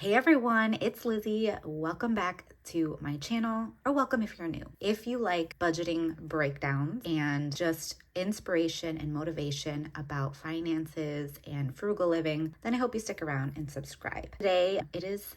Hey everyone, it's Lizzie. Welcome back to my channel, or welcome if you're new. If you like budgeting breakdowns and just inspiration and motivation about finances and frugal living, then I hope you stick around and subscribe. Today, it is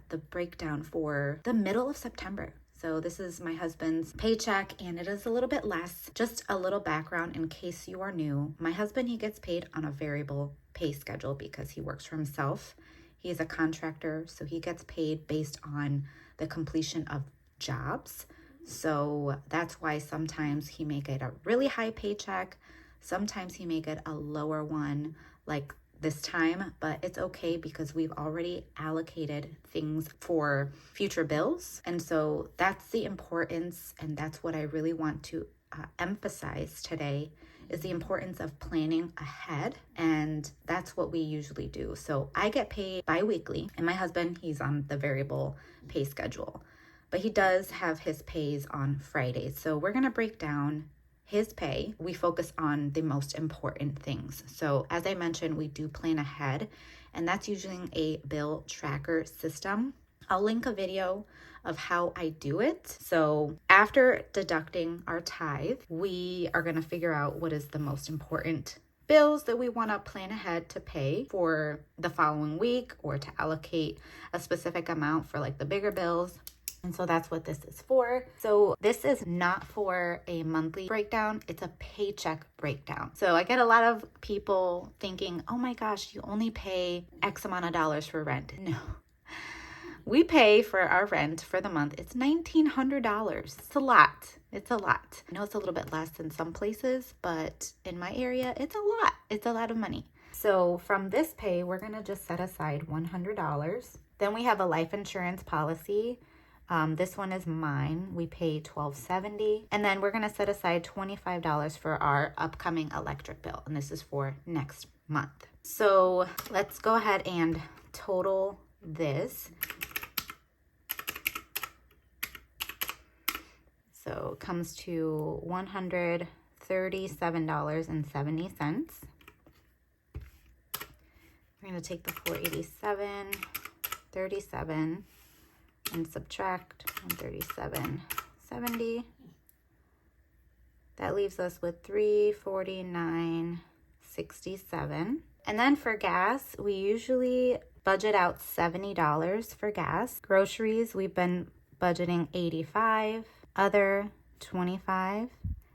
the breakdown for the middle of September. So this is my husband's paycheck and it is a little bit less. Just a little background in case you are new. My husband, he gets paid on a variable pay schedule because he works for himself. He's a contractor, so he gets paid based on the completion of jobs. So that's why sometimes he may get a really high paycheck. Sometimes he may get a lower one like this time, but it's okay because we've already allocated things for future bills. And so that's the importance, and that's what I really want to emphasize today is the importance of planning ahead. And that's what we usually do. So I get paid bi-weekly, and my husband, he's on the variable pay schedule, but he does have his pays on Fridays. So we're going to break down his pay. We focus on the most important things. So as I mentioned, we do plan ahead, and that's using a bill tracker system. I'll link a video of how I do it. So after deducting our tithe, we are going to figure out what is the most important bills that we want to plan ahead to pay for the following week, or to allocate a specific amount for like the bigger bills. And so that's what this is for. So this is not for a monthly breakdown. It's a paycheck breakdown. So I get a lot of people thinking, oh my gosh, you only pay X amount of dollars for rent. No. We pay for our rent for the month. It's $1,900. It's a lot. It's a lot. I know it's a little bit less in some places, but in my area, it's a lot. It's a lot of money. So from this pay, we're going to just set aside $100. Then we have a life insurance policy. This one is mine. We pay $12.70. And then we're going to set aside $25 for our upcoming electric bill. And this is for next month. So let's go ahead and total this. So it comes to $137.70. We're going to take the 487.37 and subtract 137.70. That leaves us with $349.67. And then for gas, we usually budget out $70 for gas. Groceries, we've been budgeting $85. Other $25.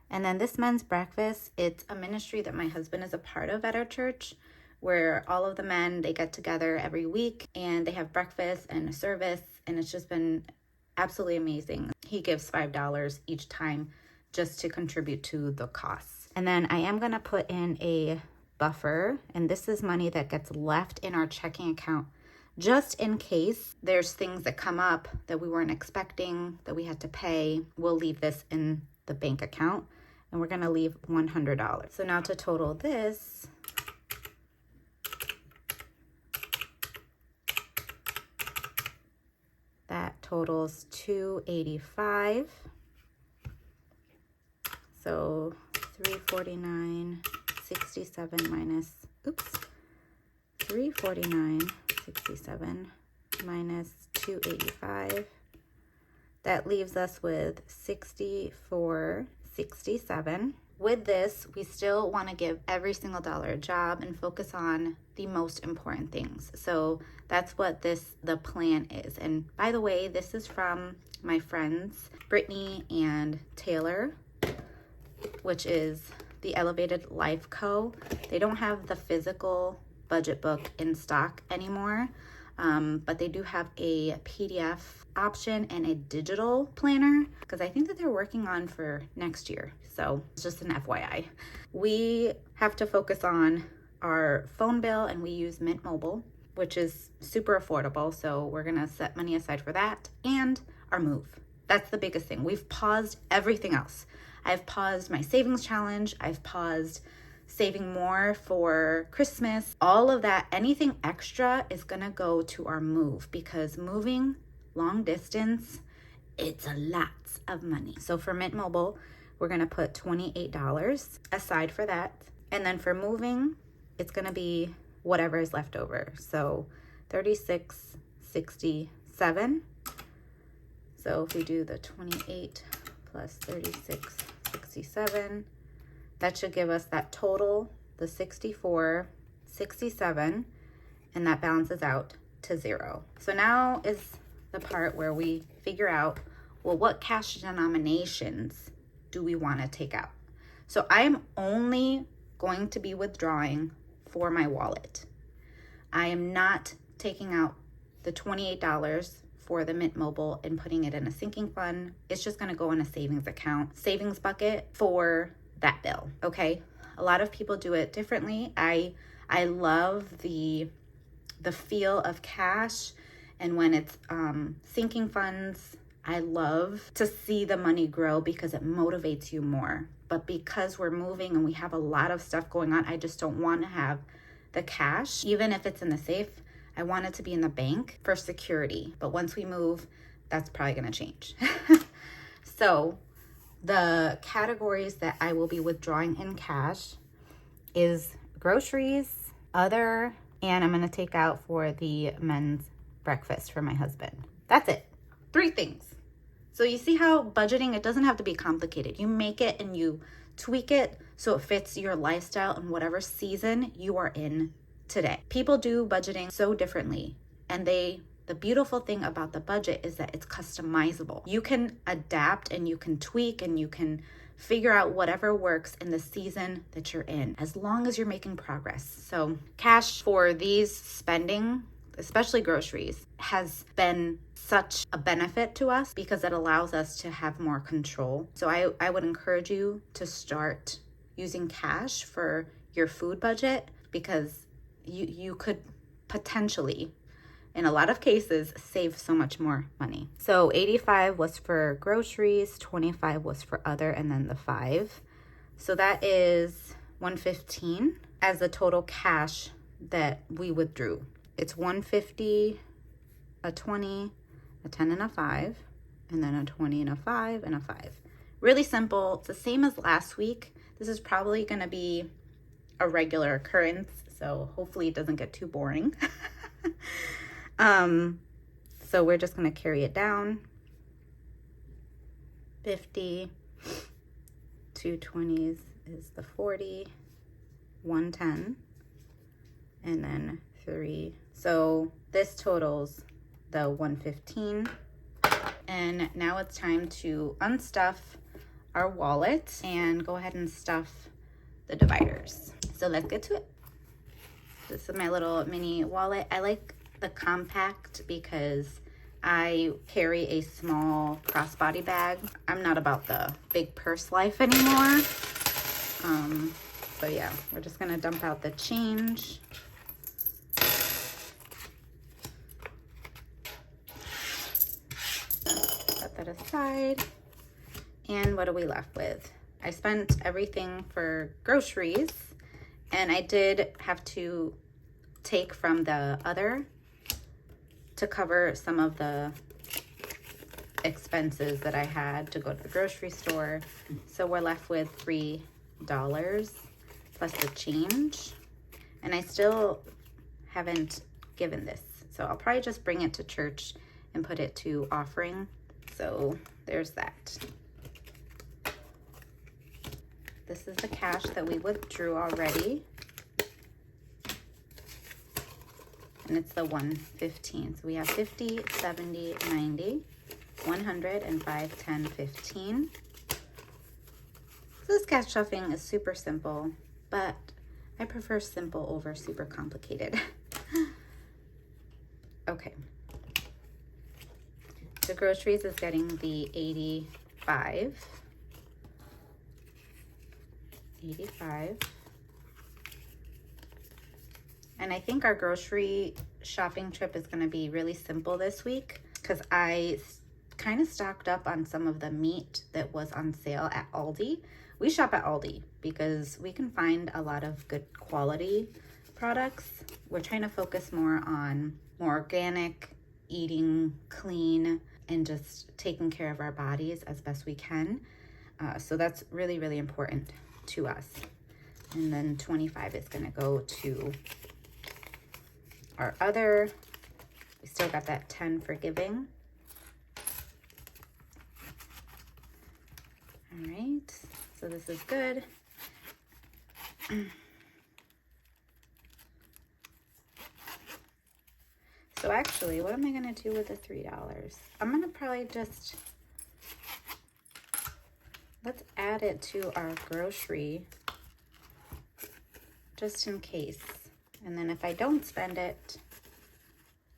And then this men's breakfast, it's a ministry that my husband is a part of at our church, where all of the men, they get together every week and they have breakfast and a service, and it's just been absolutely amazing. He gives $5 each time just to contribute to the costs. And then I am going to put in a buffer, and this is money that gets left in our checking account just in case there's things that come up that we weren't expecting that we had to pay. We'll leave this in the bank account, and we're going to leave $100. So now to total this, that totals $285. So $349.67 minus, $349.67 minus $285. That leaves us with $64.67. With this, we still want to give every single dollar a job and focus on the most important things. So that's what the plan is. And by the way, this is from my friends Brittany and Taylor, which is the Elevated Life Co. They don't have the physical budget book in stock anymore, but they do have a PDF option and a digital planner, because I think that they're working on for next year. So it's just an FYI. We have to focus on our phone bill, and we use Mint Mobile, which is super affordable. So we're gonna set money aside for that, and our move. That's the biggest thing. We've paused everything else. I've paused my savings challenge. I've paused saving more for Christmas. All of that, anything extra is gonna go to our move, because moving long distance, it's a lot of money. So for Mint Mobile, we're gonna put $28 aside for that. And then for moving, it's gonna be whatever is left over. So $36.60 $36.67. So if we do the 28 plus $36.67, that should give us that total, the $64.67, and that balances out to 0. So now is the part where we figure out, well, what cash denominations do we want to take out? So I'm only going to be withdrawing for my wallet. I am not taking out the $28 for the Mint Mobile and putting it in a sinking fund. It's just going to go in a savings account, savings bucket for that bill. Okay. A lot of people do it differently. I love the feel of cash, and when it's sinking funds, I love to see the money grow because it motivates you more. But because we're moving and we have a lot of stuff going on, I just don't want to have the cash. Even if it's in the safe, I want it to be in the bank for security. But once we move, that's probably going to change. So the categories that I will be withdrawing in cash is groceries, other, and I'm going to take out for the men's breakfast for my husband. That's it. 3 things. So you see how budgeting, it doesn't have to be complicated. You make it and you tweak it so it fits your lifestyle and whatever season you are in today. People do budgeting so differently, and the beautiful thing about the budget is that it's customizable. You can adapt and you can tweak and you can figure out whatever works in the season that you're in, as long as you're making progress. So cash for these spending, especially groceries, has been such a benefit to us because it allows us to have more control. So I would encourage you to start using cash for your food budget, because you could potentially, in a lot of cases, save so much more money. So 85 was for groceries, 25 was for other, and then the 5. So that is 115 as the total cash that we withdrew. It's 150, a 20, a 10, and a 5, and then a 20 and a 5 and a 5. Really simple. It's the same as last week. This is probably going to be a regular occurrence, so hopefully it doesn't get too boring. So we're just going to carry it down. 50, 2 20s is the 40, 110, and then 3. So this totals the 115. And now it's time to unstuff our wallet and go ahead and stuff the dividers. So let's get to it. This is my little mini wallet. I like the compact because I carry a small crossbody bag. I'm not about the big purse life anymore. So yeah, we're just gonna dump out the change. Set that aside. And what are we left with? I spent everything for groceries, and I did have to take from the other to cover some of the expenses that I had to go to the grocery store. So we're left with $3 plus the change. And I still haven't given this. So I'll probably just bring it to church and put it to offering. So there's that. This is the cash that we withdrew already. And it's the 115. So we have 50, 70, 90, 100, and 5, 10, 15. So this cash stuffing is super simple, but I prefer simple over super complicated. Okay. The groceries is getting the 85. 85. And I think our grocery shopping trip is going to be really simple this week because I kind of stocked up on some of the meat that was on sale at Aldi. We shop at Aldi because we can find a lot of good quality products. We're trying to focus more on more organic, eating clean, and just taking care of our bodies as best we can. So that's really, really important to us. And then 25 is going to go to our other We still got that 10 for giving. All right, so this is good. So actually, what am I gonna do with the $3? I'm gonna probably just, let's add it to our grocery just in case. And then if I don't spend it,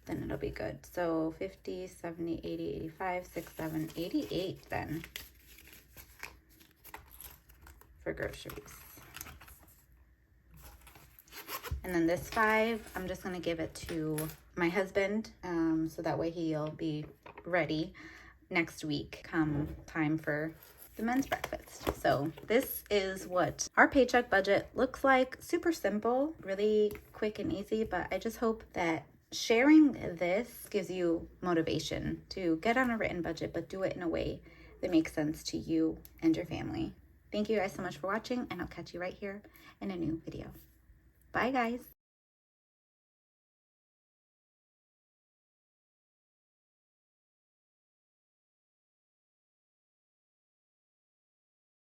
then it'll be good. So 50, 70, 80, 85, 6, 7, 88 then for groceries. And then this 5, I'm just gonna give it to my husband, so that way he'll be ready next week come time for the men's breakfast. So this is what our paycheck budget looks like. Super simple, really quick and easy, but I just hope that sharing this gives you motivation to get on a written budget, but do it in a way that makes sense to you and your family. Thank you guys so much for watching, and I'll catch you right here in a new video. Bye guys.